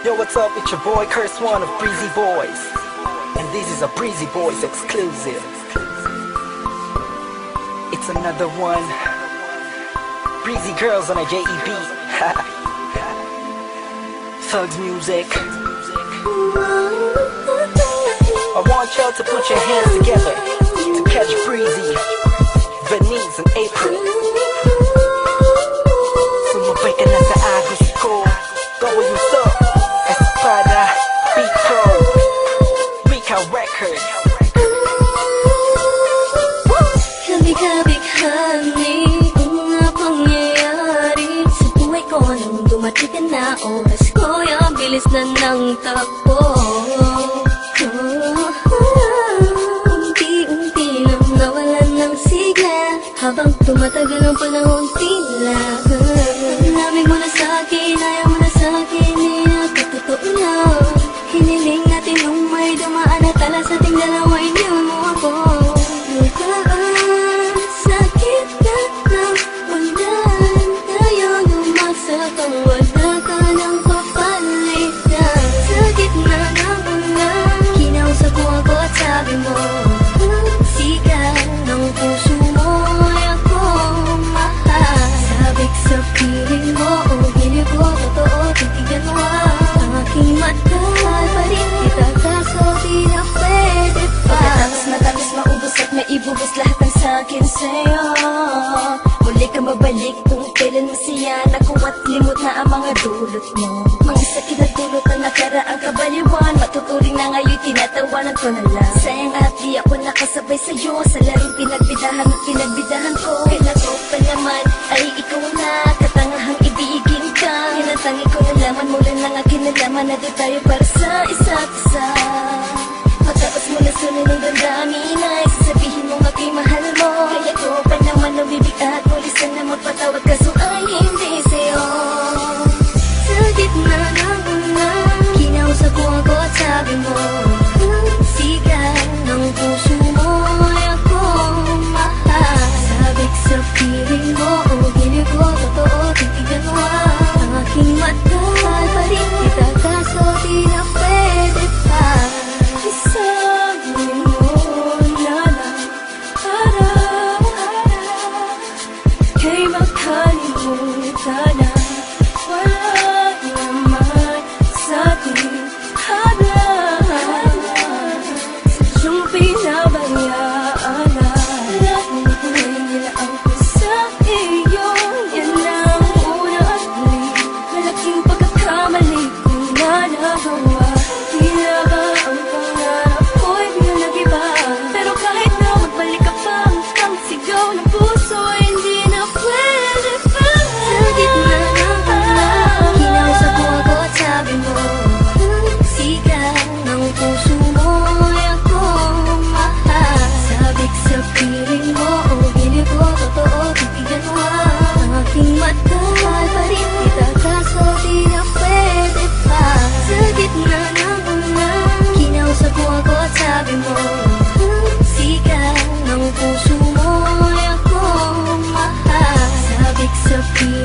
Yo, what's up? It's your boy Curse One of Breezy Boys, and this is a Breezy Boys exclusive. It's another one. Breezy Girls on a JEB. Thugs music. I want y'all to put your hands together to catch Breezy, Venice, and April. Sumabay ka na sa agos ko. Gawin to Espada, Beat Pro, Mika Records. Kabig-kabig-hangin ang mga pangyayari sa buhay ko nang dumating ka na. Oras ko yung bilis na ng takbo. Unti-unti nang nawalan ng sigla habang tumatagal ang panahon tila. Namin mo na sa'kin, ayaw mo na sa'kin, nakatotoo na. Hiniling natin nung may dumaan at tala sa ating dalawa, iniwan mo ako. Lukaan, sakit na nawalan tayo lumasak ang wala ka ng papalitan. Sa gitna ng ulan, kinausap mo ako at sabi mo, sigaw ng puso mo ay ako mahal. Sabik sa piling mo, hindi ko totoo, titigan mo ang aking mata. Pa rin kita kaso di na pwede pa. Pagkatapos matapos maubos at maibubos lahat ng sakin sa'yo, muli ka mabalik kung kailan masaya. Naku at limot na ang mga dulot mo, mga sakit na dulot na nakaraang kabaliwan. Matuturing na ngayon tinatawanan ko na lang. Sayang at di ako nakasabay sa'yo sa larong pinagbidahan at pinagbidahan ko. Kailan ko pa naman ay ikaw na katangahang ibigin ka. Yan ang tangi ko nalaman mula ng aking nalaman na di tayo para sa isa't isa. Matapos mo na sunin ng damdamin ay sasabihin mo aking mahal mo. Kaya ko pa naman lumibig at pulisan na magpatawad kaso ay hindi sa'yo. Sa gitna ng ulan, kinausap mo ako at sabi mo, sigaw ng puso mo ay ako mahal. Sabik sa piling mo, hindi ko totoo, titigan mo ang aking mata. Pa rin kita kaso di na pwede pa. Isabi mo na lang para kay makalimutan na wala naman sa'ting halang. Sadyang pinabayaan na buhay nila ako sa iyo. Yan ang una at huli, malaking pagkakamali kong nagawa. Tila ba ang pangarap ko'y biglang nag-iba? Pero kahit na magbalik ka pa, ang sigaw ng puso ay hindi na pwede pa. Sa gitna ng ulan, kinausap mo ako at sabi mo, sigaw ng puso mo ay ako mahal. Sabik sa piling mo, hindi ko totoo, titigan mo ang aking mata. Pa rin kita kaso di na pwede pa. Sa gitna ng ulan, kinausap mo ako at sabi mo, sigaw ng puso mo ay ako mahal. Sabik sa piling